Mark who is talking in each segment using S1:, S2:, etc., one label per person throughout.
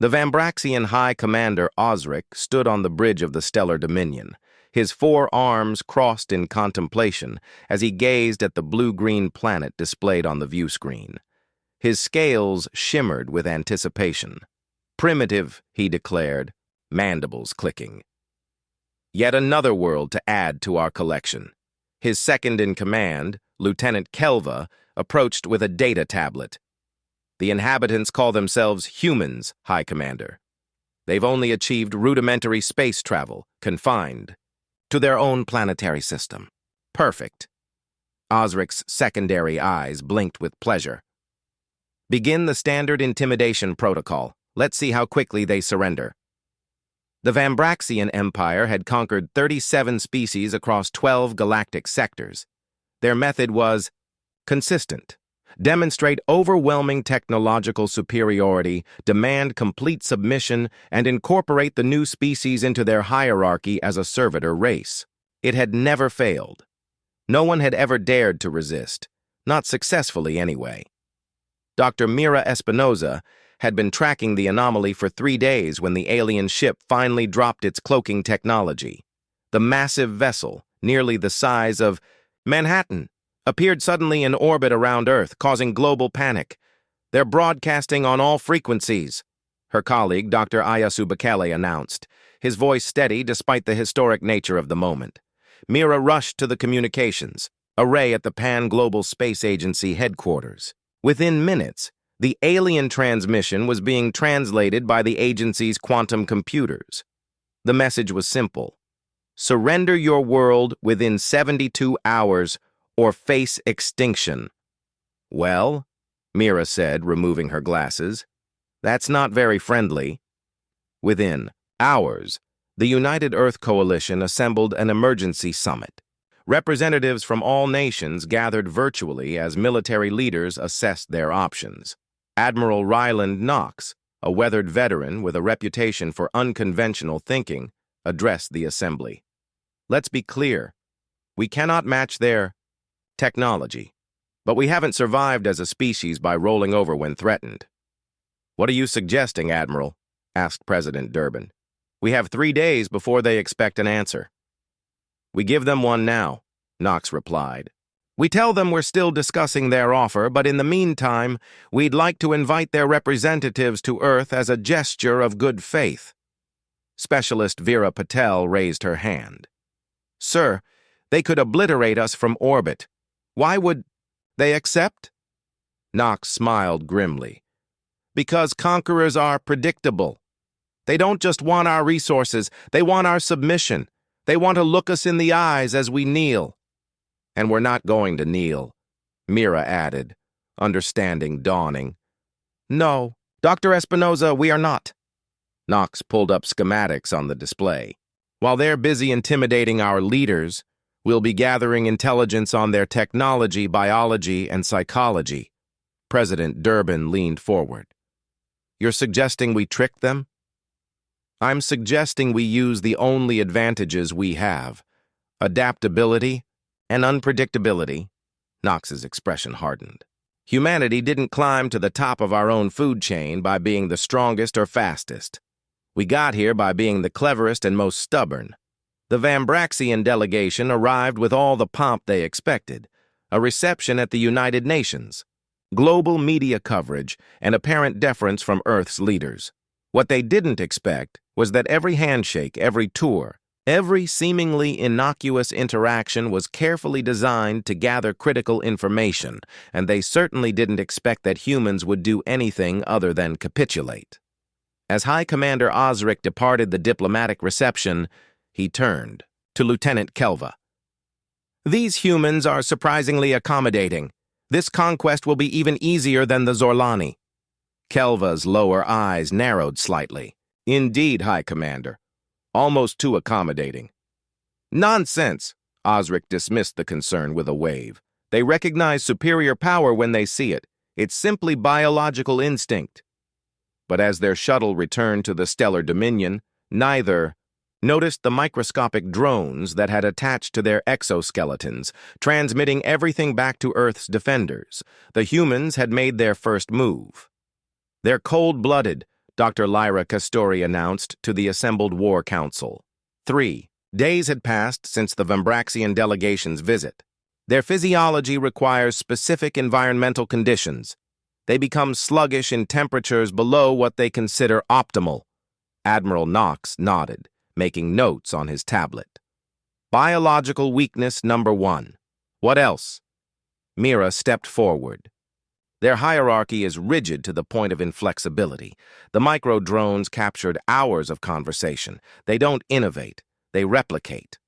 S1: The Vambraxian High Commander Osric stood on the bridge of the Stellar Dominion, his 4 arms crossed in contemplation as he gazed at the blue-green planet displayed on the view screen. His scales shimmered with anticipation. Primitive, he declared, mandibles clicking. Yet another world to add to our collection. His second-in-command, Lieutenant Kelva, approached with a data tablet. The inhabitants call themselves humans, High Commander. They've only achieved rudimentary space travel, confined to their own planetary system. Perfect. Osric's secondary eyes blinked with pleasure. Begin the standard intimidation protocol. Let's see how quickly they surrender. The Vambraxian Empire had conquered 37 species across 12 galactic sectors. Their method was consistent. Demonstrate overwhelming technological superiority, demand complete submission, and incorporate the new species into their hierarchy as a servitor race. It had never failed. No one had ever dared to resist, not successfully anyway. Dr. Mira Espinoza had been tracking the anomaly for 3 days when the alien ship finally dropped its cloaking technology. The massive vessel, nearly the size of Manhattan, appeared suddenly in orbit around Earth, causing global panic. They're broadcasting on all frequencies, her colleague, Dr. Ayasu Bekele, announced, his voice steady despite the historic nature of the moment. Mira rushed to the communications array at the Pan-Global Space Agency headquarters. Within minutes, the alien transmission was being translated by the agency's quantum computers. The message was simple. Surrender your world within 72 hours or face extinction. Well, Mira said, removing her glasses, that's not very friendly. Within hours, the United Earth Coalition assembled an emergency summit. Representatives from all nations gathered virtually as military leaders assessed their options. Admiral Ryland Knox, a weathered veteran with a reputation for unconventional thinking, addressed the assembly. Let's be clear. We cannot match their technology, but we haven't survived as a species by rolling over when threatened. What are you suggesting, Admiral? Asked President Durbin. We have 3 days before they expect an answer. We give them one now, Knox replied. We tell them we're still discussing their offer, but in the meantime, we'd like to invite their representatives to Earth as a gesture of good faith. Specialist Vera Patel raised her hand. Sir, they could obliterate us from orbit. Why would they accept? Knox smiled grimly. Because conquerors are predictable. They don't just want our resources, they want our submission. They want to look us in the eyes as we kneel. And we're not going to kneel, Mira added, understanding dawning. No, Dr. Espinoza, we are not. Knox pulled up schematics on the display. While they're busy intimidating our leaders, we'll be gathering intelligence on their technology, biology, and psychology. President Durbin leaned forward. You're suggesting we trick them? I'm suggesting we use the only advantages we have, adaptability and unpredictability. Knox's expression hardened. Humanity didn't climb to the top of our own food chain by being the strongest or fastest. We got here by being the cleverest and most stubborn. The Vambraxian delegation arrived with all the pomp they expected, a reception at the United Nations, global media coverage, and apparent deference from Earth's leaders. What they didn't expect was that every handshake, every tour, every seemingly innocuous interaction was carefully designed to gather critical information, and they certainly didn't expect that humans would do anything other than capitulate. As High Commander Osric departed the diplomatic reception, he turned to Lieutenant Kelva. These humans are surprisingly accommodating. This conquest will be even easier than the Zorlani. Kelva's lower eyes narrowed slightly. Indeed, High Commander. Almost too accommodating. Nonsense! Osric dismissed the concern with a wave. They recognize superior power when they see it. It's simply biological instinct. But as their shuttle returned to the Stellar Dominion, neither noticed the microscopic drones that had attached to their exoskeletons, transmitting everything back to Earth's defenders. The humans had made their first move. Their cold-blooded, Dr. Lyra Castori announced to the assembled War Council. 3. Days had passed since the Vambraxian delegation's visit. Their physiology requires specific environmental conditions. They become sluggish in temperatures below what they consider optimal. Admiral Knox nodded, making notes on his tablet. Biological weakness number 1. What else? Mira stepped forward. Their hierarchy is rigid to the point of inflexibility. The micro-drones captured hours of conversation. They don't innovate, they replicate.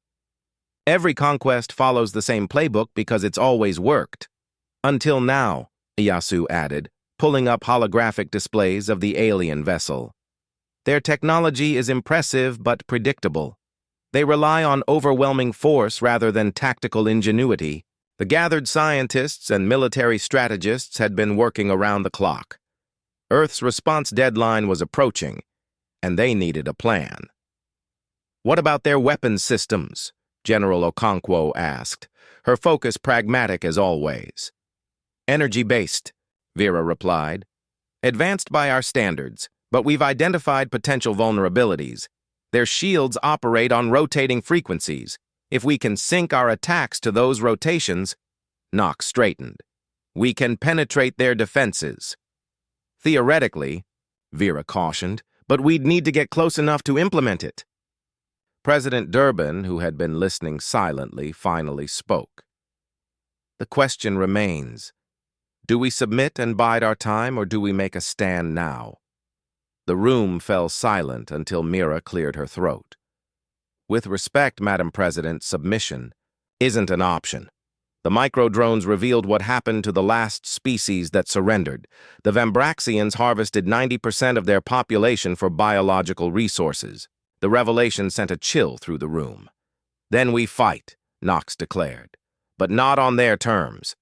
S1: Every conquest follows the same playbook because it's always worked. Until now, Iyasu added, pulling up holographic displays of the alien vessel. Their technology is impressive but predictable. They rely on overwhelming force rather than tactical ingenuity. The gathered scientists and military strategists had been working around the clock. Earth's response deadline was approaching, and they needed a plan. What about their weapons systems? General Okonkwo asked, her focus pragmatic as always. Energy-based, Vera replied. Advanced by our standards, but we've identified potential vulnerabilities. Their shields operate on rotating frequencies. If we can sync our attacks to those rotations, Knox straightened, we can penetrate their defenses. Theoretically, Vera cautioned, but we'd need to get close enough to implement it. President Durbin, who had been listening silently, finally spoke. The question remains, do we submit and bide our time, or do we make a stand now? The room fell silent until Mira cleared her throat. With respect, Madam President, submission isn't an option. The micro-drones revealed what happened to the last species that surrendered. The Vambraxians harvested 90% of their population for biological resources. The revelation sent a chill through the room. Then we fight, Knox declared, but not on their terms.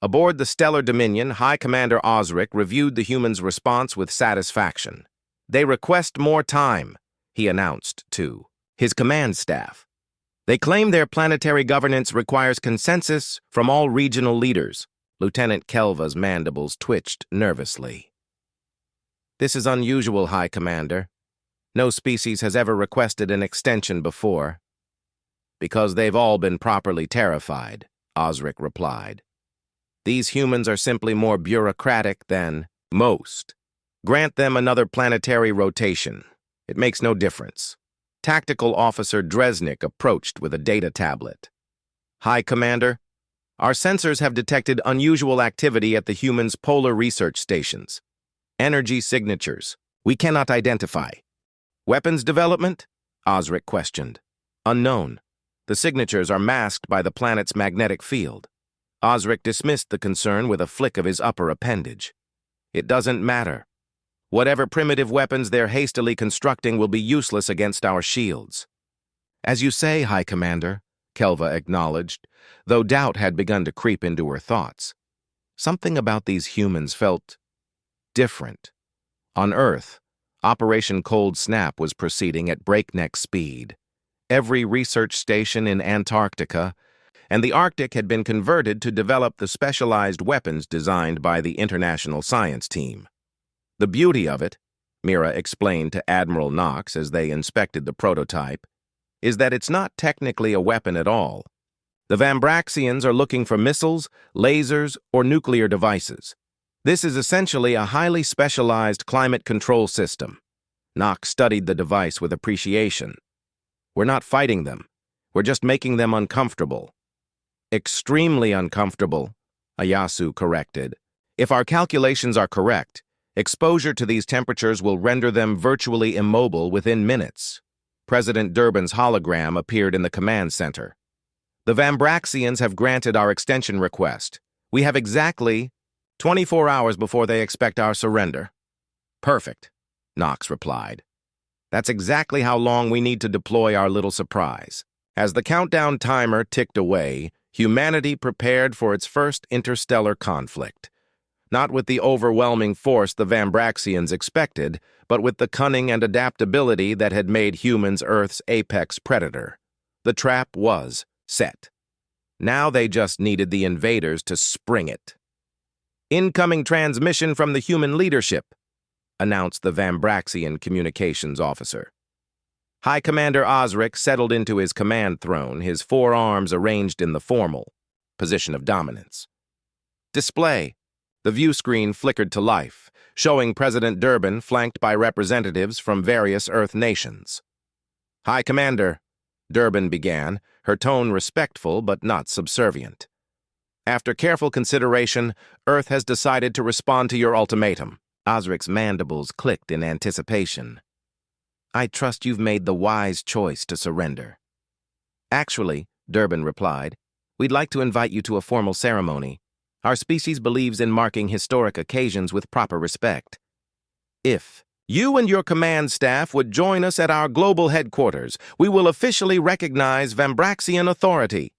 S1: Aboard the Stellar Dominion, High Commander Osric reviewed the humans' response with satisfaction. They request more time, he announced to his command staff. They claim their planetary governance requires consensus from all regional leaders. Lieutenant Kelva's mandibles twitched nervously. This is unusual, High Commander. No species has ever requested an extension before. Because they've all been properly terrified, Osric replied. These humans are simply more bureaucratic than most. Grant them another planetary rotation. It makes no difference. Tactical Officer Dresnik approached with a data tablet. High Commander, our sensors have detected unusual activity at the humans' polar research stations. Energy signatures we cannot identify. Weapons development? Osric questioned. Unknown. The signatures are masked by the planet's magnetic field. Osric dismissed the concern with a flick of his upper appendage. It doesn't matter. Whatever primitive weapons they're hastily constructing will be useless against our shields. As you say, High Commander, Kelva acknowledged, though doubt had begun to creep into her thoughts. Something about these humans felt different. On Earth, Operation Cold Snap was proceeding at breakneck speed. Every research station in Antarctica and the Arctic had been converted to develop the specialized weapons designed by the International Science Team. The beauty of it, Mira explained to Admiral Knox as they inspected the prototype, is that it's not technically a weapon at all. The Vambraxians are looking for missiles, lasers, or nuclear devices. This is essentially a highly specialized climate control system. Knox studied the device with appreciation. We're not fighting them. We're just making them uncomfortable. Extremely uncomfortable, Iyasu corrected. If our calculations are correct, exposure to these temperatures will render them virtually immobile within minutes. President Durbin's hologram appeared in the command center. The Vambraxians have granted our extension request. We have exactly 24 hours before they expect our surrender. Perfect, Knox replied. That's exactly how long we need to deploy our little surprise. As the countdown timer ticked away, humanity prepared for its first interstellar conflict. Not with the overwhelming force the Vambraxians expected, but with the cunning and adaptability that had made humans Earth's apex predator. The trap was set. Now they just needed the invaders to spring it. Incoming transmission from the human leadership, announced the Vambraxian communications officer. High Commander Osric settled into his command throne, his forearms arranged in the formal position of dominance. Display. The view screen flickered to life, showing President Durbin flanked by representatives from various Earth nations. High Commander, Durbin began, her tone respectful but not subservient. After careful consideration, Earth has decided to respond to your ultimatum. Osric's mandibles clicked in anticipation. I trust you've made the wise choice to surrender. Actually, Durbin replied, we'd like to invite you to a formal ceremony. Our species believes in marking historic occasions with proper respect. If you and your command staff would join us at our global headquarters, we will officially recognize Vambraxian authority.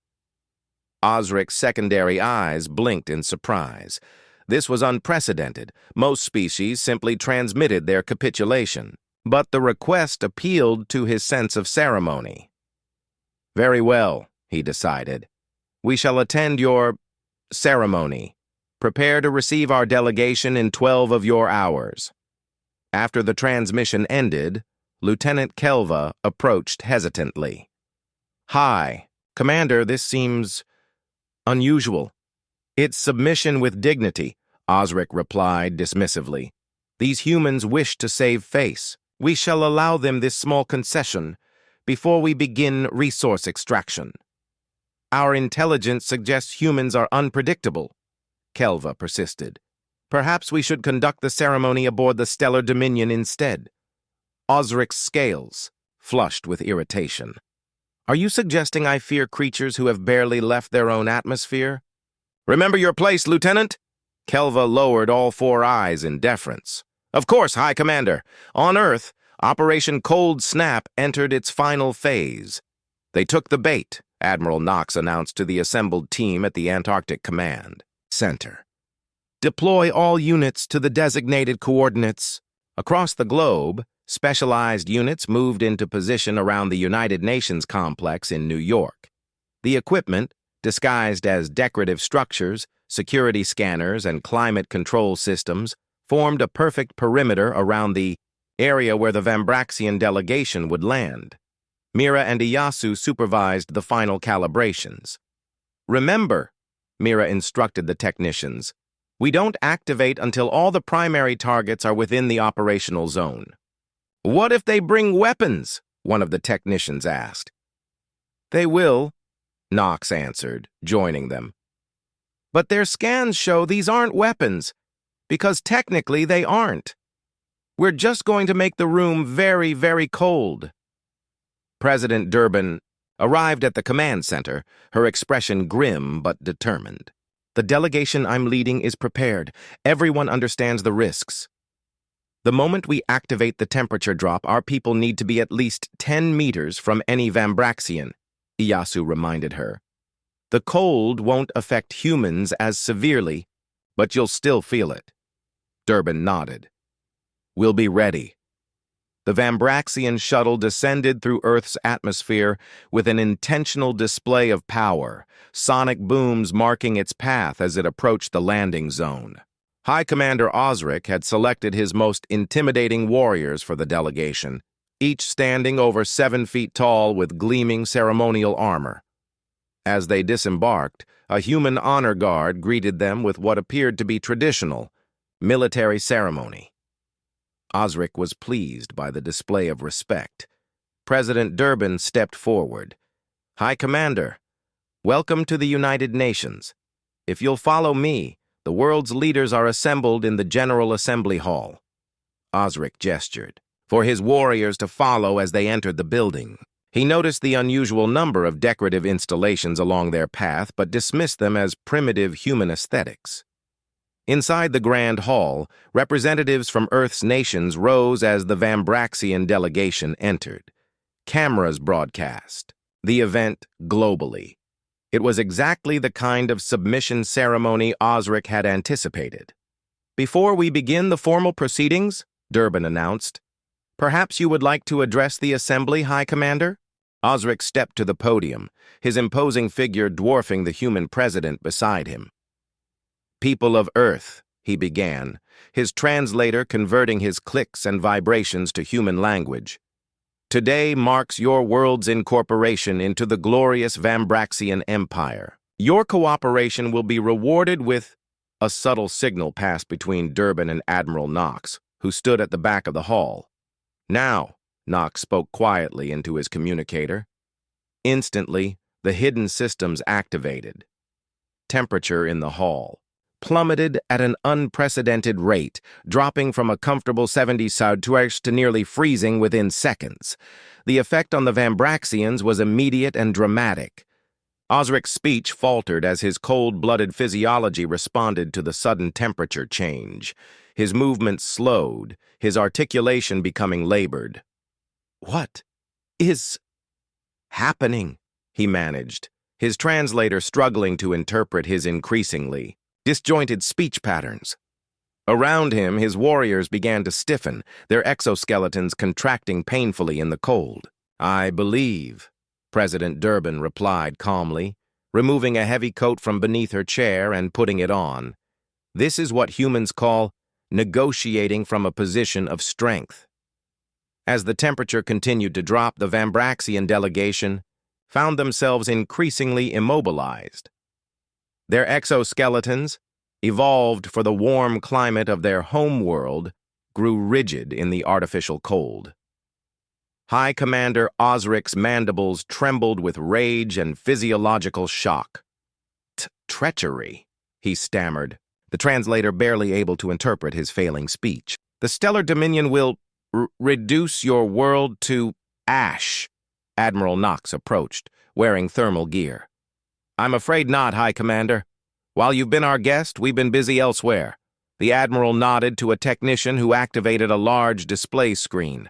S1: Osric's secondary eyes blinked in surprise. This was unprecedented. Most species simply transmitted their capitulation. But the request appealed to his sense of ceremony. Very well, he decided. We shall attend your ceremony. Prepare to receive our delegation in 12 of your hours. After the transmission ended, Lieutenant Kelva approached hesitantly. Hi, Commander, this seems unusual. It's submission with dignity, Osric replied dismissively. These humans wish to save face. We shall allow them this small concession before we begin resource extraction. Our intelligence suggests humans are unpredictable, Kelva persisted. Perhaps we should conduct the ceremony aboard the Stellar Dominion instead. Osric's scales flushed with irritation. Are you suggesting I fear creatures who have barely left their own atmosphere? Remember your place, Lieutenant? Kelva lowered all four eyes in deference. Of course, High Commander. On Earth, Operation Cold Snap entered its final phase. They took the bait, Admiral Knox announced to the assembled team at the Antarctic Command Center. Deploy all units to the designated coordinates. Across the globe, specialized units moved into position around the United Nations complex in New York. The equipment, disguised as decorative structures, security scanners, and climate control systems, formed a perfect perimeter around the area where the Vambraxian delegation would land. Mira and Iyasu supervised the final calibrations. Remember, Mira instructed the technicians, we don't activate until all the primary targets are within the operational zone. What if they bring weapons? One of the technicians asked. They will, Knox answered, joining them. But their scans show these aren't weapons, because technically they aren't. We're just going to make the room very, very cold. President Durbin arrived at the command center, her expression grim but determined. The delegation I'm leading is prepared. Everyone understands the risks. The moment we activate the temperature drop, our people need to be at least 10 meters from any Vambraxian, Iyasu reminded her. The cold won't affect humans as severely, but you'll still feel it. Durbin nodded. We'll be ready. The Vambraxian shuttle descended through Earth's atmosphere with an intentional display of power, sonic booms marking its path as it approached the landing zone. High Commander Osric had selected his most intimidating warriors for the delegation, each standing over 7 feet tall with gleaming ceremonial armor. As they disembarked, a human honor guard greeted them with what appeared to be traditional, military ceremony. Osric was pleased by the display of respect. President Durbin stepped forward. High Commander, welcome to the United Nations. If you'll follow me, the world's leaders are assembled in the General Assembly Hall. Osric gestured for his warriors to follow as they entered the building. He noticed the unusual number of decorative installations along their path, but dismissed them as primitive human aesthetics. Inside the Grand Hall, representatives from Earth's nations rose as the Vambraxian delegation entered. Cameras broadcast the event globally. It was exactly the kind of submission ceremony Osric had anticipated. Before we begin the formal proceedings, Durbin announced, perhaps you would like to address the Assembly, High Commander? Osric stepped to the podium, his imposing figure dwarfing the human president beside him. People of Earth, he began, his translator converting his clicks and vibrations to human language. Today marks your world's incorporation into the glorious Vambraxian Empire. Your cooperation will be rewarded with... A subtle signal passed between Durbin and Admiral Knox, who stood at the back of the hall. Now, Knox spoke quietly into his communicator. Instantly, the hidden systems activated. Temperature in the hall plummeted at an unprecedented rate, dropping from a comfortable 70 Celsius to nearly freezing within seconds. The effect on the Vambraxians was immediate and dramatic. Osric's speech faltered as his cold-blooded physiology responded to the sudden temperature change. His movements slowed, his articulation becoming labored. "What is happening?" he managed, his translator struggling to interpret his increasingly disjointed speech patterns. Around him, his warriors began to stiffen, their exoskeletons contracting painfully in the cold. "I believe," President Durbin replied calmly, removing a heavy coat from beneath her chair and putting it on. "This is what humans call negotiating from a position of strength." As the temperature continued to drop, the Vambraxian delegation found themselves increasingly immobilized. Their exoskeletons, evolved for the warm climate of their home world, grew rigid in the artificial cold. High Commander Osric's mandibles trembled with rage and physiological shock. "Treachery," he stammered, the translator barely able to interpret his failing speech. "The Stellar Dominion will reduce your world to ash." Admiral Knox approached, wearing thermal gear. "I'm afraid not, High Commander. While you've been our guest, we've been busy elsewhere." The Admiral nodded to a technician who activated a large display screen.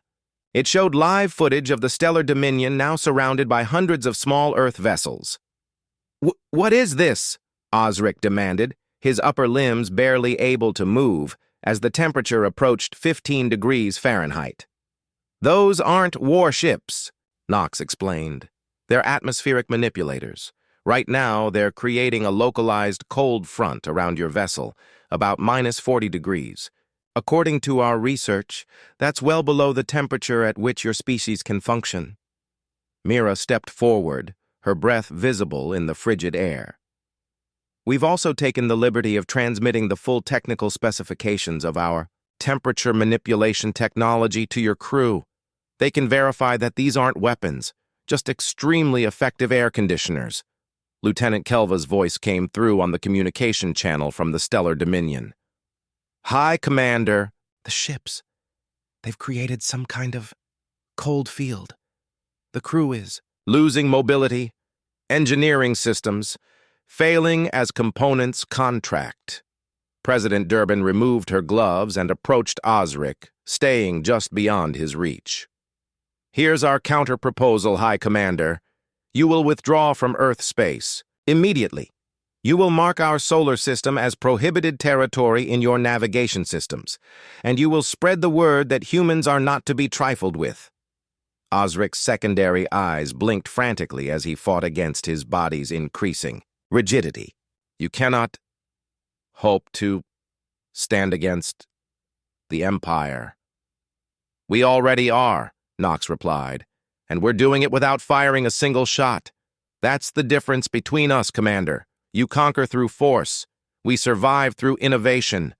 S1: It showed live footage of the Stellar Dominion now surrounded by hundreds of small Earth vessels. What is this?" Osric demanded, his upper limbs barely able to move as the temperature approached 15 degrees Fahrenheit. "Those aren't warships," Knox explained. "They're atmospheric manipulators. Right now, they're creating a localized cold front around your vessel, about minus 40 degrees. According to our research, that's well below the temperature at which your species can function." Mira stepped forward, her breath visible in the frigid air. "We've also taken the liberty of transmitting the full technical specifications of our temperature manipulation technology to your crew. They can verify that these aren't weapons, just extremely effective air conditioners." Lieutenant Kelva's voice came through on the communication channel from the Stellar Dominion. "High Commander, the ships, they've created some kind of cold field. The crew is losing mobility, engineering systems, failing as components contract." President Durbin removed her gloves and approached Osric, staying just beyond his reach. "Here's our counter-proposal, High Commander. You will withdraw from Earth space immediately. You will mark our solar system as prohibited territory in your navigation systems, and you will spread the word that humans are not to be trifled with." Osric's secondary eyes blinked frantically as he fought against his body's increasing rigidity. "You cannot hope to stand against the Empire." "We already are," Knox replied, "and we're doing it without firing a single shot. That's the difference between us, Commander. You conquer through force. We survive through innovation.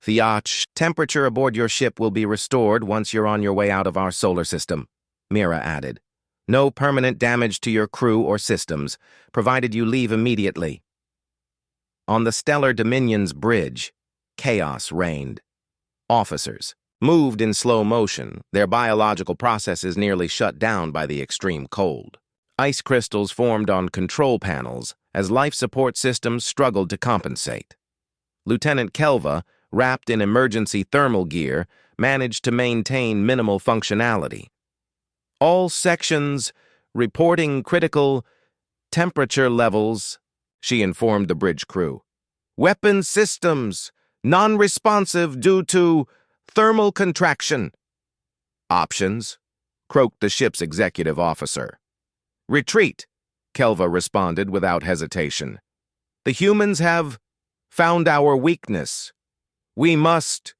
S1: Thiach, temperature aboard your ship will be restored once you're on your way out of our solar system," Mira added. "No permanent damage to your crew or systems, provided you leave immediately." On the Stellar Dominion's bridge, chaos reigned. Officers moved in slow motion, their biological processes nearly shut down by the extreme cold. Ice crystals formed on control panels as life support systems struggled to compensate. Lieutenant Kelva, wrapped in emergency thermal gear, managed to maintain minimal functionality. "All sections reporting critical temperature levels," she informed the bridge crew. "Weapon systems non-responsive due to thermal contraction." "Options?" croaked the ship's executive officer. "Retreat," Kelva responded without hesitation. "The humans have found our weakness. We must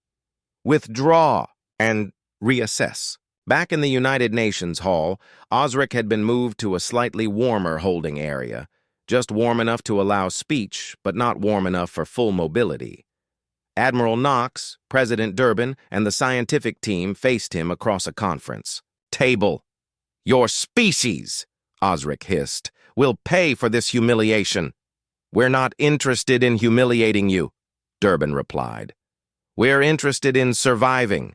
S1: withdraw and reassess. Back in the United Nations Hall, Osric had been moved to a slightly warmer holding area, just warm enough to allow speech, but not warm enough for full mobility. Admiral Knox, President Durbin, and the scientific team faced him across a conference. Table. Your species, Osric hissed, will pay for this humiliation. We're not interested in humiliating you, Durbin replied. We're interested in surviving,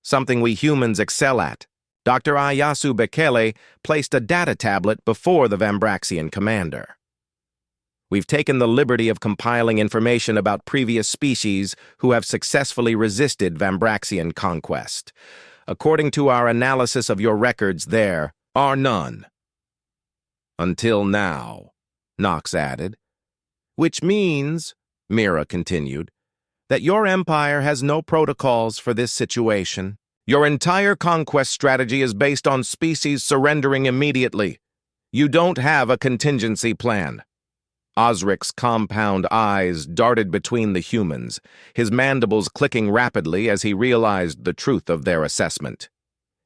S1: something we humans excel at. Dr. Ayasu Bekele placed a data tablet before the Vambraxian commander. We've taken the liberty of compiling information about previous species who have successfully resisted Vambraxian conquest. According to our analysis of your records, there are none. Until now, Knox added. Which means, Mira continued, that your empire has no protocols for this situation. Your entire conquest strategy is based on species surrendering immediately. You don't have a contingency plan. Osric's compound eyes darted between the humans, his mandibles clicking rapidly as he realized the truth of their assessment.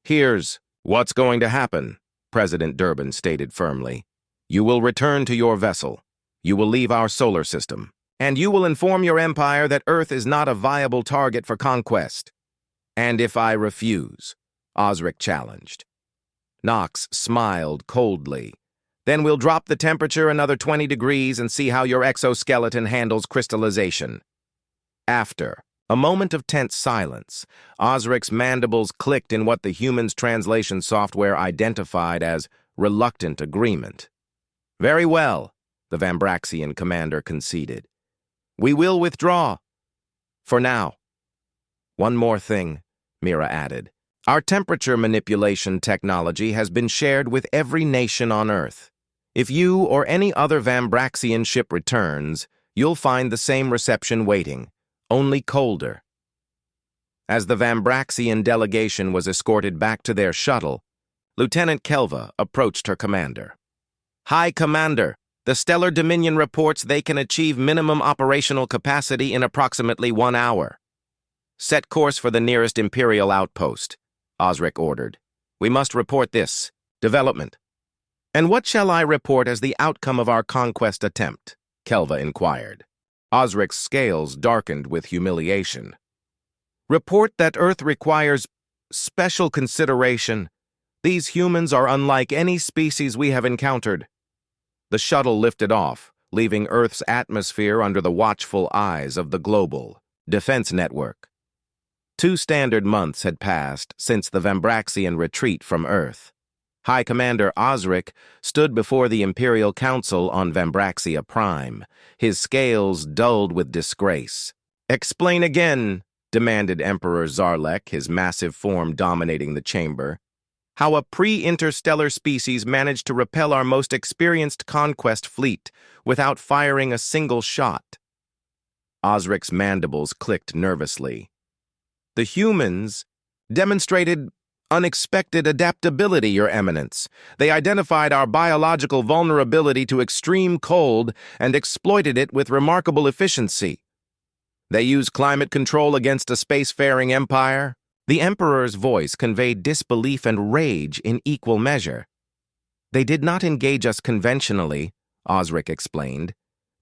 S1: Here's what's going to happen, President Durbin stated firmly. You will return to your vessel. You will leave our solar system. And you will inform your empire that Earth is not a viable target for conquest. And if I refuse, Osric challenged. Knox smiled coldly. Then we'll drop the temperature another 20 degrees and see how your exoskeleton handles crystallization. After a moment of tense silence, Osric's mandibles clicked in what the human's translation software identified as reluctant agreement. Very well, the Vambraxian commander conceded. We will withdraw. For now. One more thing, Mira added. Our temperature manipulation technology has been shared with every nation on Earth. If you or any other Vambraxian ship returns, you'll find the same reception waiting, only colder. As the Vambraxian delegation was escorted back to their shuttle, Lieutenant Kelva approached her commander. High Commander, the Stellar Dominion reports they can achieve minimum operational capacity in approximately 1 hour. Set course for the nearest Imperial outpost, Osric ordered. We must report this. Development. And what shall I report as the outcome of our conquest attempt? Kelva inquired. Osric's scales darkened with humiliation. Report that Earth requires special consideration. These humans are unlike any species we have encountered. The shuttle lifted off, leaving Earth's atmosphere under the watchful eyes of the global defense network. 2 standard months had passed since the Vambraxian retreat from Earth. High Commander Osric stood before the Imperial Council on Vambraxia Prime, his scales dulled with disgrace. Explain again, demanded Emperor Zarlek, his massive form dominating the chamber, how a pre-interstellar species managed to repel our most experienced conquest fleet without firing a single shot. Osric's mandibles clicked nervously. The humans demonstrated unexpected adaptability, Your Eminence. They identified our biological vulnerability to extreme cold and exploited it with remarkable efficiency. They used climate control against a spacefaring empire. The Emperor's voice conveyed disbelief and rage in equal measure. They did not engage us conventionally, Osric explained.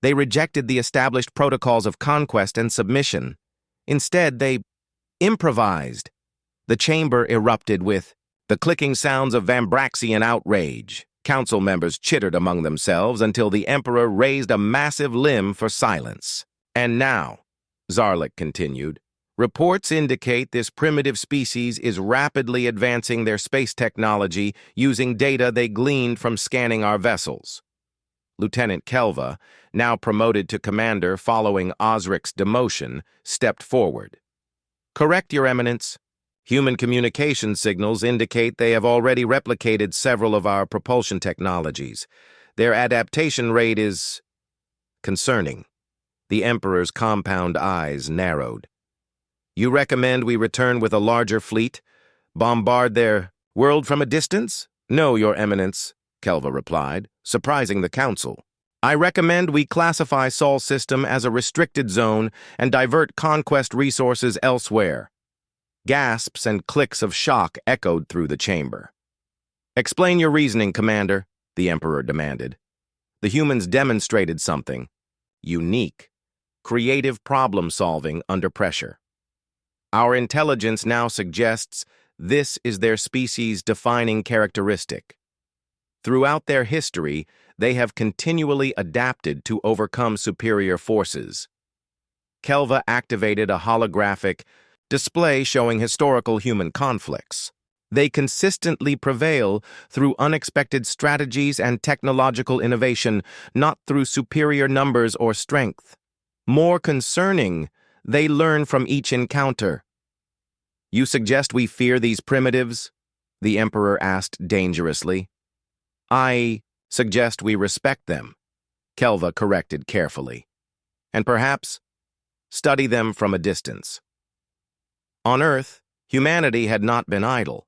S1: They rejected the established protocols of conquest and submission. Instead, they improvised. The chamber erupted with the clicking sounds of Vambraxian outrage. Council members chittered among themselves until the Emperor raised a massive limb for silence. And now, Zarlek continued, reports indicate this primitive species is rapidly advancing their space technology using data they gleaned from scanning our vessels. Lieutenant Kelva, now promoted to commander following Osric's demotion, stepped forward. Correct, Your Eminence. Human communication signals indicate they have already replicated several of our propulsion technologies. Their adaptation rate is concerning. The Emperor's compound eyes narrowed. You recommend we return with a larger fleet? Bombard their world from a distance? No, Your Eminence, Kelva replied, surprising the council. I recommend we classify Sol system as a restricted zone and divert conquest resources elsewhere. Gasps and clicks of shock echoed through the chamber. Explain your reasoning, Commander, the Emperor demanded. The humans demonstrated something unique, creative problem-solving under pressure. Our intelligence now suggests this is their species' defining characteristic. Throughout their history, they have continually adapted to overcome superior forces. Kelva activated a holographic display showing historical human conflicts. They consistently prevail through unexpected strategies and technological innovation, not through superior numbers or strength. More concerning, they learn from each encounter. You suggest we fear these primitives? The Emperor asked dangerously. I suggest we respect them, Kelva corrected carefully. And perhaps study them from a distance. On Earth, humanity had not been idle.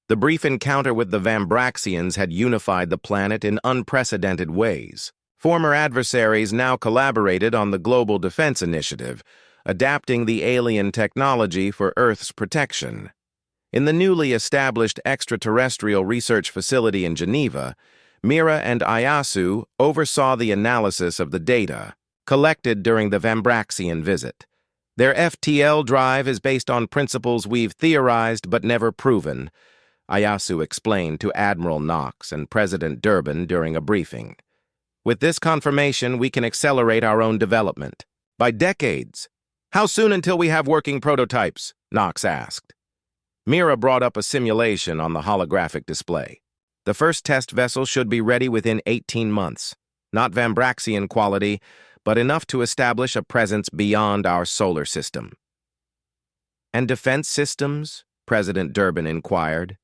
S1: The brief encounter with the Vambraxians had unified the planet in unprecedented ways. Former adversaries now collaborated on the Global Defense Initiative, adapting the alien technology for Earth's protection. In the newly established extraterrestrial research facility in Geneva, Mira and Ayasu oversaw the analysis of the data collected during the Vambraxian visit. Their FTL drive is based on principles we've theorized but never proven, Ayasu explained to Admiral Knox and President Durbin during a briefing. With this confirmation, we can accelerate our own development. By decades. How soon until we have working prototypes? Knox asked. Mira brought up a simulation on the holographic display. The first test vessel should be ready within 18 months. Not Vambraxian quality, but enough to establish a presence beyond our solar system. And defense systems? President Durbin inquired.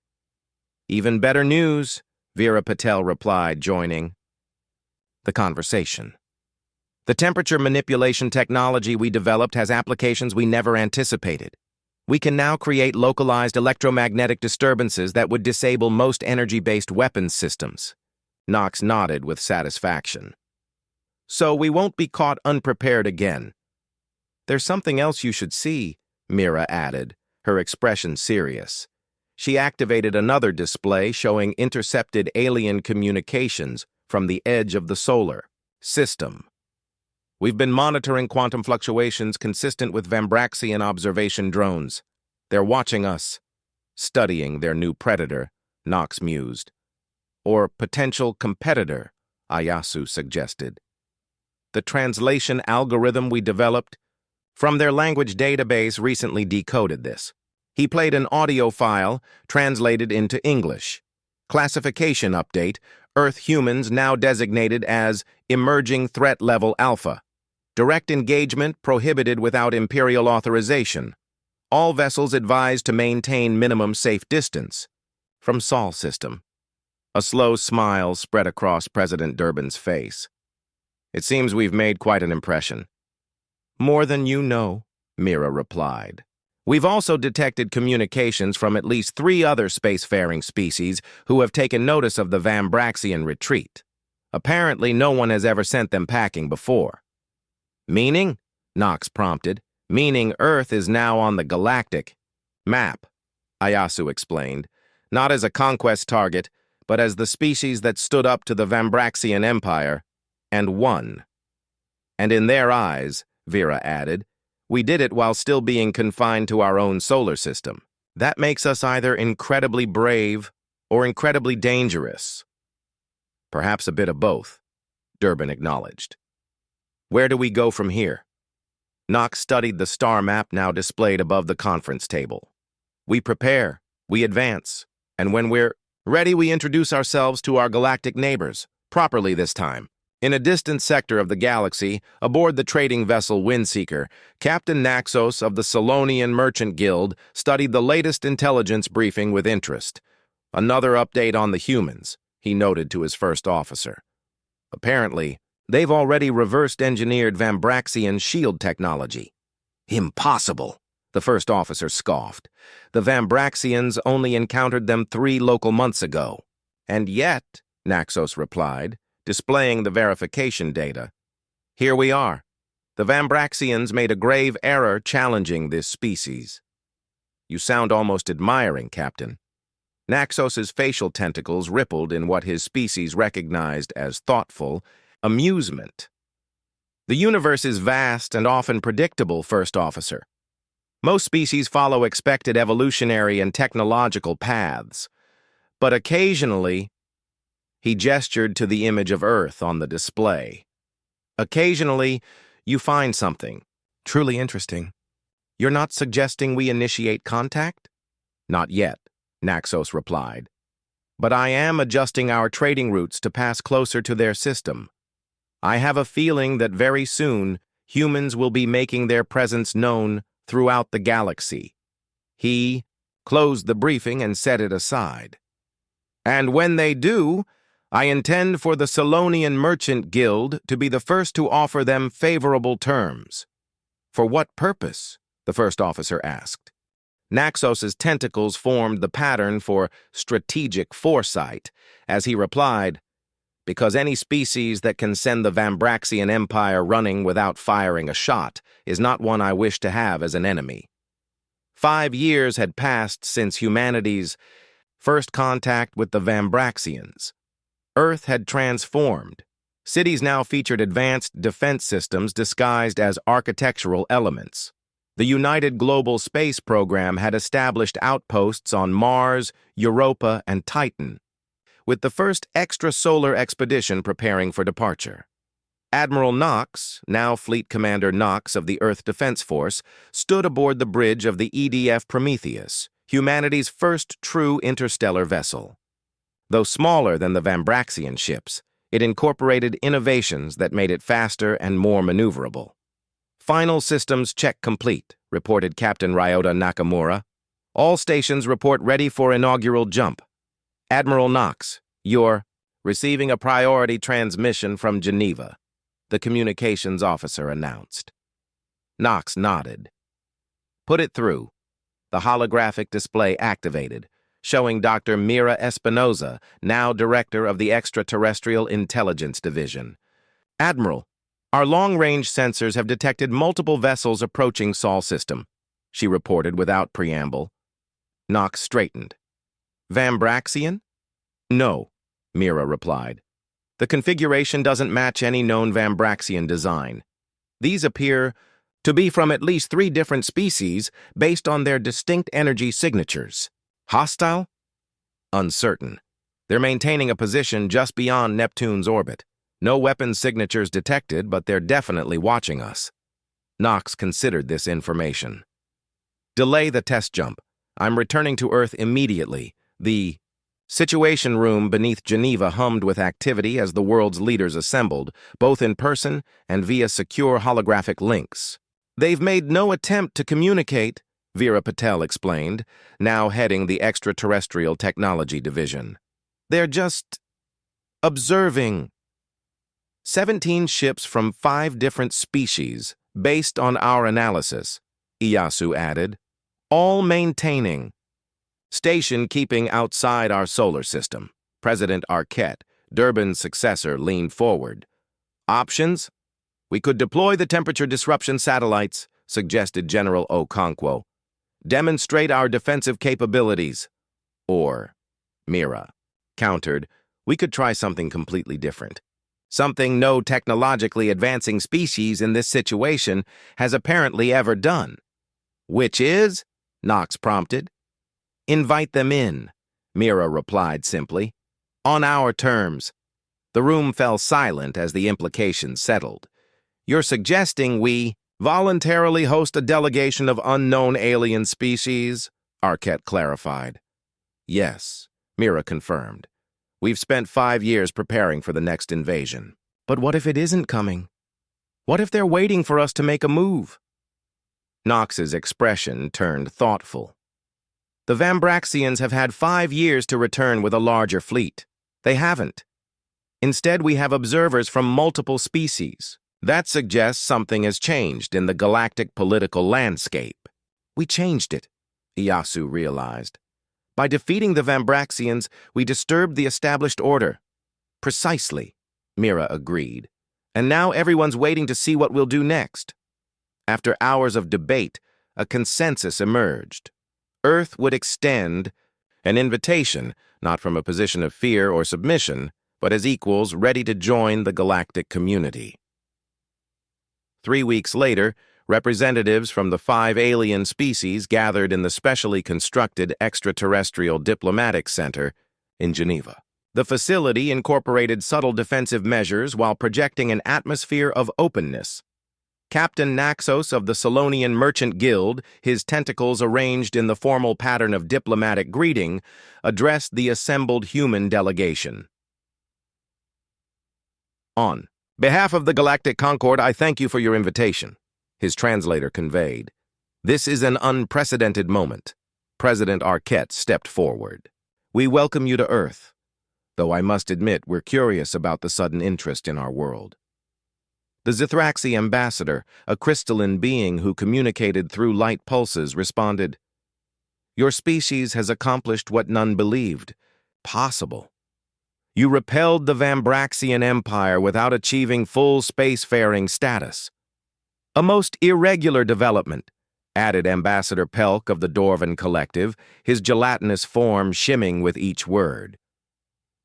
S1: Even better news, Vera Patel replied, joining the conversation. The temperature manipulation technology we developed has applications we never anticipated. We can now create localized electromagnetic disturbances that would disable most energy-based weapons systems. Knox nodded with satisfaction. So we won't be caught unprepared again. There's something else you should see, Mira added, her expression serious. She activated another display showing intercepted alien communications from the edge of the solar system. We've been monitoring quantum fluctuations consistent with Vambraxian observation drones. They're watching us, studying their new predator, Knox mused. Or potential competitor, Ayasu suggested. The translation algorithm we developed from their language database recently decoded this. He played an audio file translated into English. Classification update, Earth humans now designated as Emerging Threat Level Alpha. Direct engagement prohibited without Imperial authorization. All vessels advised to maintain minimum safe distance. From Sol system. A slow smile spread across President Durbin's face. It seems we've made quite an impression. More than you know, Mira replied. We've also detected communications from at least 3 other spacefaring species who have taken notice of the Vambraxian retreat. Apparently, no one has ever sent them packing before. Meaning? Knox prompted. Meaning Earth is now on the galactic map, Ayasu explained. Not as a conquest target, but as the species that stood up to the Vambraxian Empire and won. And in their eyes, Vera added, we did it while still being confined to our own solar system. That makes us either incredibly brave or incredibly dangerous. Perhaps a bit of both, Durbin acknowledged. Where do we go from here? Knox studied the star map now displayed above the conference table. We prepare, we advance, and when we're ready, we introduce ourselves to our galactic neighbors, properly this time. In a distant sector of the galaxy, aboard the trading vessel Windseeker, Captain Naxos of the Solonian Merchant Guild studied the latest intelligence briefing with interest. Another update on the humans, he noted to his first officer. Apparently, they've already reverse-engineered Vambraxian shield technology. Impossible, the first officer scoffed. The Vambraxians only encountered them 3 local months ago. And yet, Naxos replied, displaying the verification data. Here we are. The Vambraxians made a grave error challenging this species. You sound almost admiring, Captain. Naxos's facial tentacles rippled in what his species recognized as thoughtful amusement. The universe is vast and often predictable, First Officer. Most species follow expected evolutionary and technological paths, but occasionally, he gestured to the image of Earth on the display. Occasionally, you find something truly interesting. You're not suggesting we initiate contact? Not yet, Naxos replied. But I am adjusting our trading routes to pass closer to their system. I have a feeling that very soon, humans will be making their presence known throughout the galaxy. He closed the briefing and set it aside. And when they do, I intend for the Solonian Merchant Guild to be the first to offer them favorable terms. For what purpose? The first officer asked. Naxos's tentacles formed the pattern for strategic foresight, as he replied, because any species that can send the Vambraxian Empire running without firing a shot is not one I wish to have as an enemy. 5 years had passed since humanity's first contact with the Vambraxians. Earth had transformed. Cities now featured advanced defense systems disguised as architectural elements. The United Global Space Program had established outposts on Mars, Europa, and Titan, with the first extrasolar expedition preparing for departure. Admiral Knox, now Fleet Commander Knox of the Earth Defense Force, stood aboard the bridge of the EDF Prometheus, humanity's first true interstellar vessel. Though smaller than the Vambraxian ships, it incorporated innovations that made it faster and more maneuverable. Final systems check complete, reported Captain Ryota Nakamura. All stations report ready for inaugural jump. Admiral Knox, you're receiving a priority transmission from Geneva, the communications officer announced. Knox nodded. Put it through. The holographic display activated, showing Dr. Mira Espinoza, now director of the Extraterrestrial Intelligence Division. Admiral, our long-range sensors have detected multiple vessels approaching Sol system, she reported without preamble. Knox straightened. Vambraxian? No, Mira replied. The configuration doesn't match any known Vambraxian design. These appear to be from at least 3 different species based on their distinct energy signatures. Hostile? Uncertain. They're maintaining a position just beyond Neptune's orbit. No weapon signatures detected, but they're definitely watching us. Knox considered this information. Delay the test jump. I'm returning to Earth immediately. The Situation Room beneath Geneva hummed with activity as the world's leaders assembled, both in person and via secure holographic links. They've made no attempt to communicate, Vera Patel explained, now heading the Extraterrestrial Technology Division. They're just observing. 17 ships from 5 different species, based on our analysis, Iyasu added, all maintaining. Station keeping outside our solar system. President Arquette, Durbin's successor, leaned forward. Options? We could deploy the temperature disruption satellites, suggested General Okonkwo. Demonstrate our defensive capabilities. Or, Mira countered, we could try something completely different. Something no technologically advancing species in this situation has apparently ever done. Which is? Knox prompted. Invite them in, Mira replied simply. On our terms. The room fell silent as the implications settled. You're suggesting we voluntarily host a delegation of unknown alien species? Arquette clarified. Yes, Mira confirmed. We've spent 5 years preparing for the next invasion. But what if it isn't coming? What if they're waiting for us to make a move? Knox's expression turned thoughtful. The Vambraxians have had 5 years to return with a larger fleet. They haven't. Instead, we have observers from multiple species. That suggests something has changed in the galactic political landscape. We changed it, Iyasu realized. By defeating the Vambraxians, we disturbed the established order. Precisely. Mira agreed. And now everyone's waiting to see what we'll do next. After hours of debate, a consensus emerged. Earth would extend an invitation, not from a position of fear or submission, but as equals ready to join the galactic community. 3 weeks later, representatives from the 5 alien species gathered in the specially constructed extraterrestrial diplomatic center in Geneva. The facility incorporated subtle defensive measures while projecting an atmosphere of openness. Captain Naxos of the Solonian Merchant Guild, his tentacles arranged in the formal pattern of diplomatic greeting, addressed the assembled human delegation. On behalf of the Galactic Concord, I thank you for your invitation, his translator conveyed. This is an unprecedented moment. President Arquette stepped forward. We welcome you to Earth, though I must admit we're curious about the sudden interest in our world. The Zithraxi ambassador, a crystalline being who communicated through light pulses, responded, Your species has accomplished what none believed possible. You repelled the Vambraxian Empire without achieving full spacefaring status. A most irregular development, added Ambassador Pelk of the Dorvan Collective, his gelatinous form shimming with each word.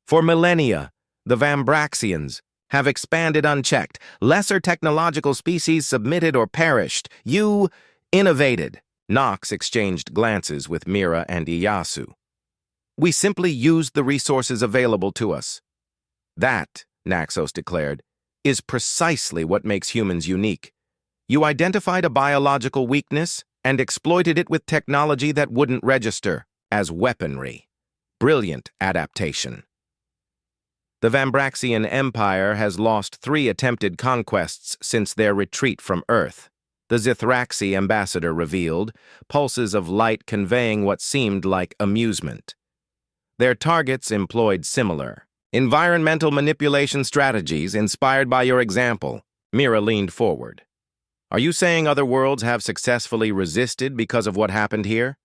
S1: For millennia, the Vambraxians have expanded unchecked. Lesser technological species submitted or perished. You innovated. Nox exchanged glances with Mira and Iyasu. We simply used the resources available to us. That, Naxos declared, is precisely what makes humans unique. You identified a biological weakness and exploited it with technology that wouldn't register as weaponry. Brilliant adaptation. The Vambraxian Empire has lost 3 attempted conquests since their retreat from Earth, the Zithraxi ambassador revealed, pulses of light conveying what seemed like amusement. Their targets employed similar environmental manipulation strategies inspired by your example. Mira leaned forward. Are you saying other worlds have successfully resisted because of what happened here?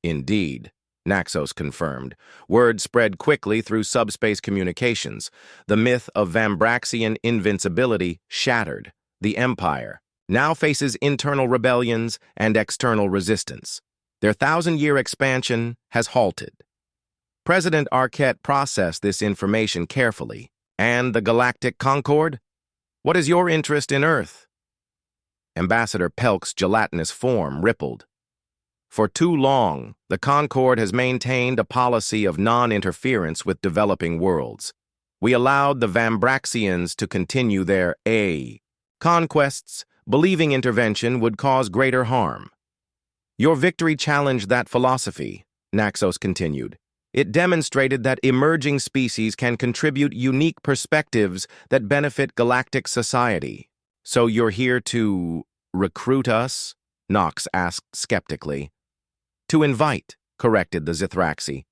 S1: Indeed. Naxos confirmed. Word spread quickly through subspace communications. The myth of Vambraxian invincibility shattered. The Empire now faces internal rebellions and external resistance. Their 1,000-year expansion has halted. President Arquette processed this information carefully. And the Galactic Concord? What is your interest in Earth? Ambassador Pelk's gelatinous form rippled. For too long, the Concord has maintained a policy of non-interference with developing worlds. We allowed the Vambraxians to continue their conquests, believing intervention would cause greater harm. Your victory challenged that philosophy, Naxos continued. It demonstrated that emerging species can contribute unique perspectives that benefit galactic society. So you're here to recruit us? Nox asked skeptically. To invite, corrected the Zithraxi.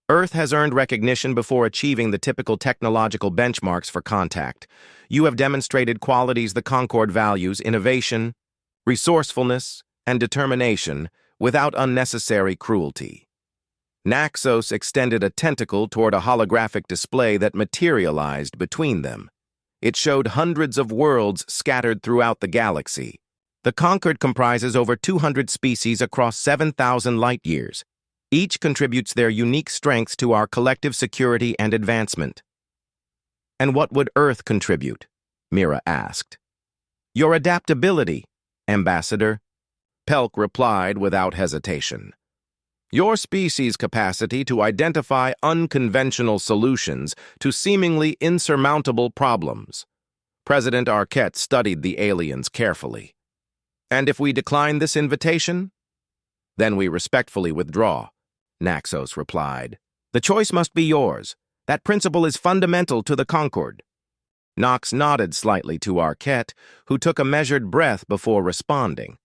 S1: Earth has earned recognition before achieving the typical technological benchmarks for contact. You have demonstrated qualities the Concord values: innovation, resourcefulness, and determination without unnecessary cruelty. Naxos extended a tentacle toward a holographic display that materialized between them. It showed hundreds of worlds scattered throughout the galaxy. The Concord comprises over 200 species across 7,000 light-years. Each contributes their unique strengths to our collective security and advancement. And what would Earth contribute? Mira asked. Your adaptability, Ambassador. Pelk replied without hesitation. Your species' capacity to identify unconventional solutions to seemingly insurmountable problems. President Arquette studied the aliens carefully. And if we decline this invitation? Then we respectfully withdraw, Naxos replied. The choice must be yours. That principle is fundamental to the Concord. Nox nodded slightly to Arquette, who took a measured breath before responding.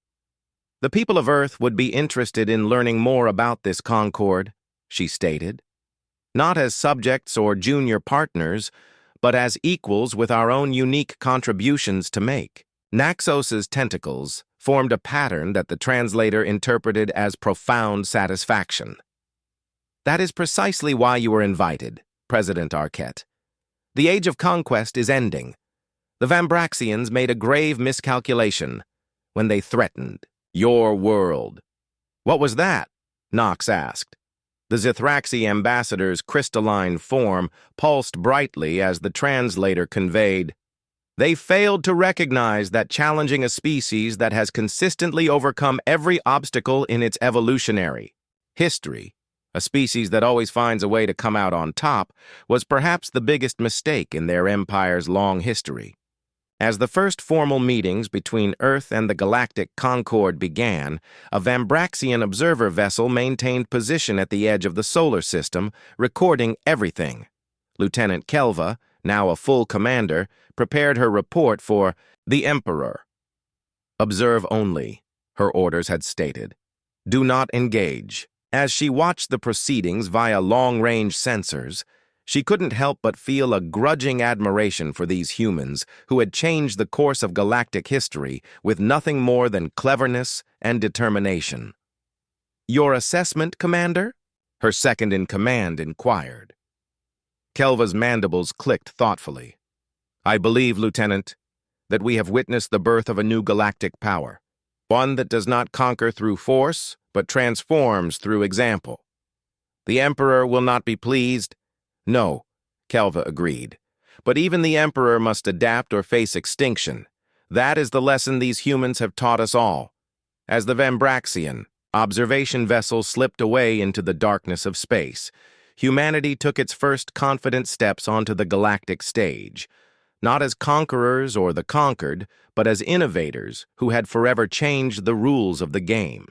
S1: The people of Earth would be interested in learning more about this Concord, she stated. Not as subjects or junior partners, but as equals with our own unique contributions to make. Naxos's tentacles formed a pattern that the translator interpreted as profound satisfaction. That is precisely why you were invited, President Arquette. The age of conquest is ending. The Vambraxians made a grave miscalculation when they threatened your world. What was that? Knox asked. The Zithraxi ambassador's crystalline form pulsed brightly as the translator conveyed, "They failed to recognize that challenging a species that has consistently overcome every obstacle in its evolutionary history, a species that always finds a way to come out on top, was perhaps the biggest mistake in their empire's long history." As the first formal meetings between Earth and the Galactic Concord began, a Vambraxian observer vessel maintained position at the edge of the solar system, recording everything. Lieutenant Kelva, now a full commander, prepared her report for the Emperor. "Observe only," her orders had stated. "Do not engage." As she watched the proceedings via long-range sensors, she couldn't help but feel a grudging admiration for these humans who had changed the course of galactic history with nothing more than cleverness and determination. "Your assessment, Commander?" her second-in-command inquired. Kelva's mandibles clicked thoughtfully. "I believe, Lieutenant, that we have witnessed the birth of a new galactic power, one that does not conquer through force, but transforms through example. The Emperor will not be pleased." "No," Kelva agreed. "But even the Emperor must adapt or face extinction. That is the lesson these humans have taught us all." As the Vambraxian observation vessel slipped away into the darkness of space, humanity took its first confident steps onto the galactic stage, not as conquerors or the conquered, but as innovators who had forever changed the rules of the game.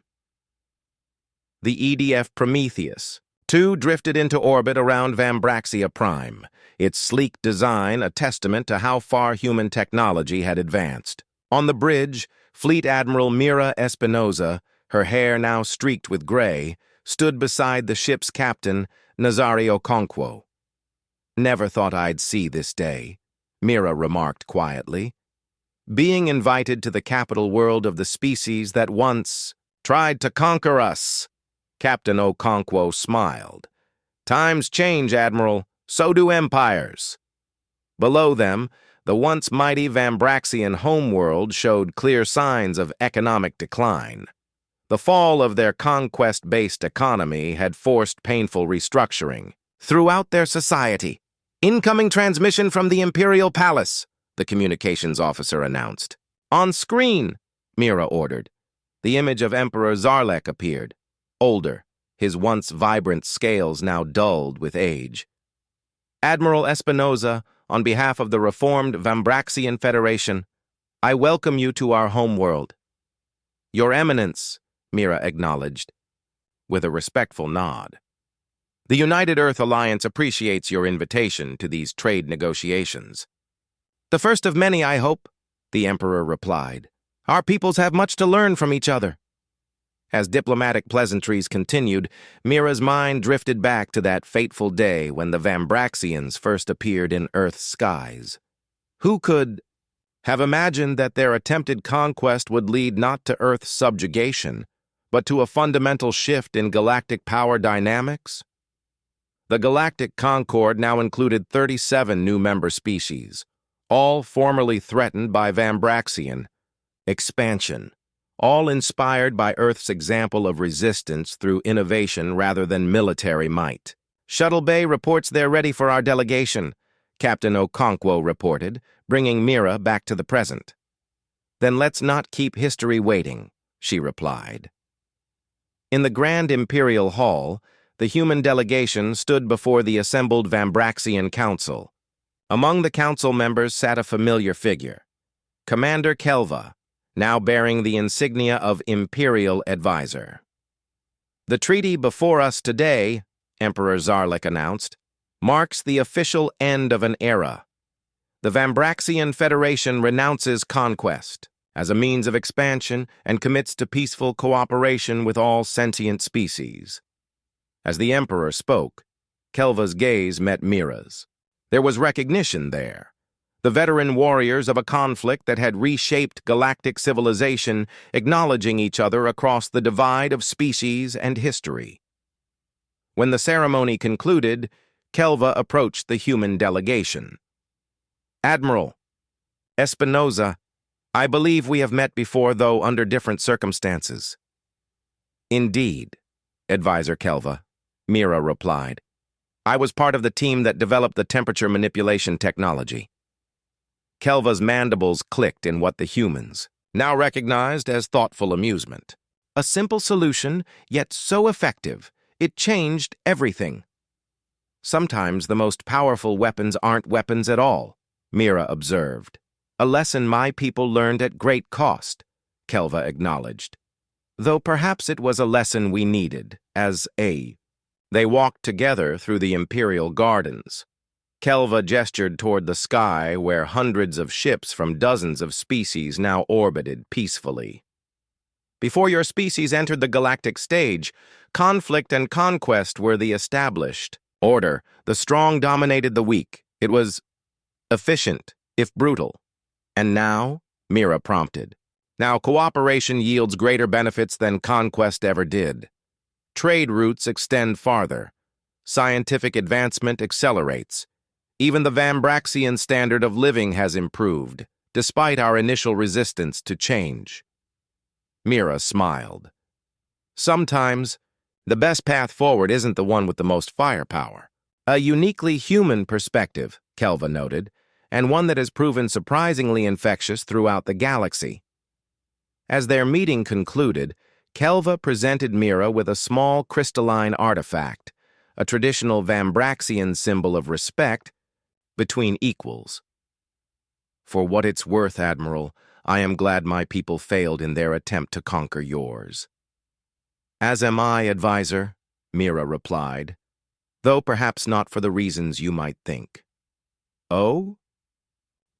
S1: The EDF Prometheus, too, drifted into orbit around Vambraxia Prime, its sleek design a testament to how far human technology had advanced. On the bridge, Fleet Admiral Mira Espinosa, her hair now streaked with gray, stood beside the ship's captain, Nazario Conquo. "Never thought I'd see this day," Mira remarked quietly. "Being invited to the capital world of the species that once tried to conquer us." Captain Okonkwo smiled. "Times change, Admiral. So do empires." Below them, the once mighty Vambraxian homeworld showed clear signs of economic decline. The fall of their conquest-based economy had forced painful restructuring throughout their society. "Incoming transmission from the Imperial Palace," the communications officer announced. "On screen," Mira ordered. The image of Emperor Zarlek appeared. Older, his once vibrant scales now dulled with age. "Admiral Espinosa, on behalf of the reformed Vambraxian Federation, I welcome you to our homeworld." "Your Eminence," Mira acknowledged, with a respectful nod. "The United Earth Alliance appreciates your invitation to these trade negotiations." "The first of many, I hope," the Emperor replied. "Our peoples have much to learn from each other." As diplomatic pleasantries continued, Mira's mind drifted back to that fateful day when the Vambraxians first appeared in Earth's skies. Who could have imagined that their attempted conquest would lead not to Earth's subjugation, but to a fundamental shift in galactic power dynamics? The Galactic Concord now included 37 new member species, all formerly threatened by Vambraxian expansion, all inspired by Earth's example of resistance through innovation rather than military might. "Shuttle Bay reports they're ready for our delegation," Captain Okonkwo reported, bringing Mira back to the present. "Then let's not keep history waiting," she replied. In the Grand Imperial Hall, the human delegation stood before the assembled Vambraxian Council. Among the council members sat a familiar figure, Commander Kelva, now bearing the insignia of Imperial Advisor. "The treaty before us today," Emperor Zarlek announced, "marks the official end of an era. The Vambraxian Federation renounces conquest as a means of expansion and commits to peaceful cooperation with all sentient species." As the Emperor spoke, Kelva's gaze met Mira's. There was recognition there. The veteran warriors of a conflict that had reshaped galactic civilization, acknowledging each other across the divide of species and history. When the ceremony concluded, Kelva approached the human delegation. Admiral Espinoza, I believe we have met before, though under different circumstances. Indeed, Advisor Kelva, Mira replied. I was part of the team that developed the temperature manipulation technology. Kelva's mandibles clicked in what the humans now recognized as thoughtful amusement. A simple solution, yet so effective, it changed everything. Sometimes the most powerful weapons aren't weapons at all, Mira observed. A lesson my people learned at great cost, Kelva acknowledged. Though perhaps it was a lesson we needed, as a... They walked together through the Imperial Gardens. Kelva gestured toward the sky where hundreds of ships from dozens of species now orbited peacefully. Before your species entered the galactic stage, conflict and conquest were the established order. The strong dominated the weak. It was efficient, if brutal. And now, Mira prompted. Now cooperation yields greater benefits than conquest ever did. Trade routes extend farther. Scientific advancement accelerates. Even the Vambraxian standard of living has improved, despite our initial resistance to change. Mira smiled. Sometimes, the best path forward isn't the one with the most firepower. A uniquely human perspective, Kelva noted, and one that has proven surprisingly infectious throughout the galaxy. As their meeting concluded, Kelva presented Mira with a small crystalline artifact, a traditional Vambraxian symbol of respect between equals. For what it's worth, Admiral, I am glad my people failed in their attempt to conquer yours. As am I, Advisor, Mira replied, though perhaps not for the reasons you might think. Oh?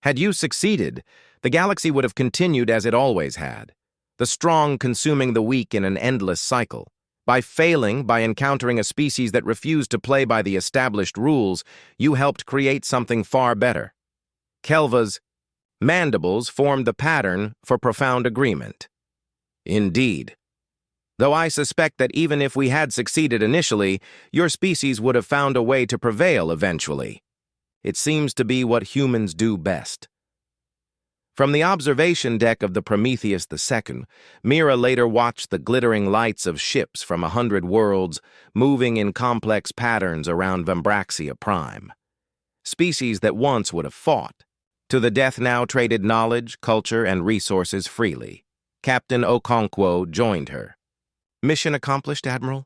S1: Had you succeeded, the galaxy would have continued as it always had, the strong consuming the weak in an endless cycle. By failing, by encountering a species that refused to play by the established rules, you helped create something far better. Kelva's mandibles formed the pattern for profound agreement. Indeed. Though I suspect that even if we had succeeded initially, your species would have found a way to prevail eventually. It seems to be what humans do best. From the observation deck of the Prometheus II, Mira later watched the glittering lights of ships from 100 worlds moving in complex patterns around Vambraxia Prime. Species that once would have fought. To the death now traded knowledge, culture, and resources freely. Captain Okonkwo joined her. Mission accomplished, Admiral?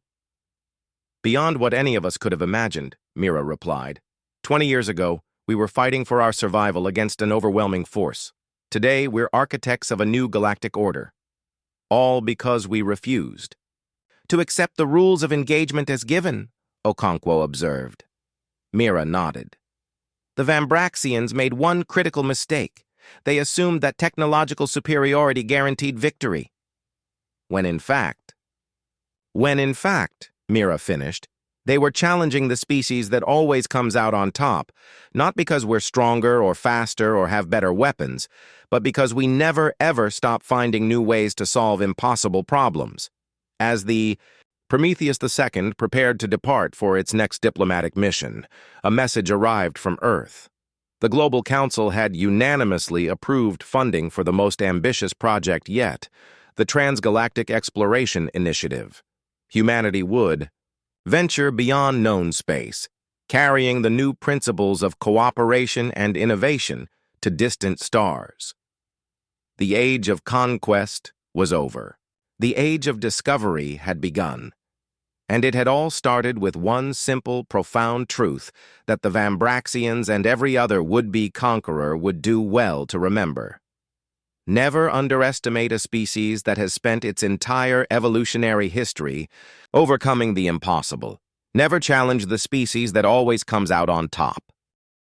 S1: Beyond what any of us could have imagined, Mira replied. 20 years ago, we were fighting for our survival against an overwhelming force. Today, we're architects of a new galactic order. All because we refused to accept the rules of engagement as given, Okonkwo observed. Mira nodded. The Vambraxians made one critical mistake. They assumed that technological superiority guaranteed victory. When in fact, Mira finished, they were challenging the species that always comes out on top, not because we're stronger or faster or have better weapons, but because we never ever stop finding new ways to solve impossible problems. As the Prometheus II prepared to depart for its next diplomatic mission, a message arrived from Earth. The Global Council had unanimously approved funding for the most ambitious project yet, the Transgalactic Exploration Initiative. Humanity would venture beyond known space, carrying the new principles of cooperation and innovation to distant stars. The age of conquest was over. The age of discovery had begun. And it had all started with one simple, profound truth that the Vambraxians and every other would-be conqueror would do well to remember. Never underestimate a species that has spent its entire evolutionary history overcoming the impossible. Never challenge the species that always comes out on top.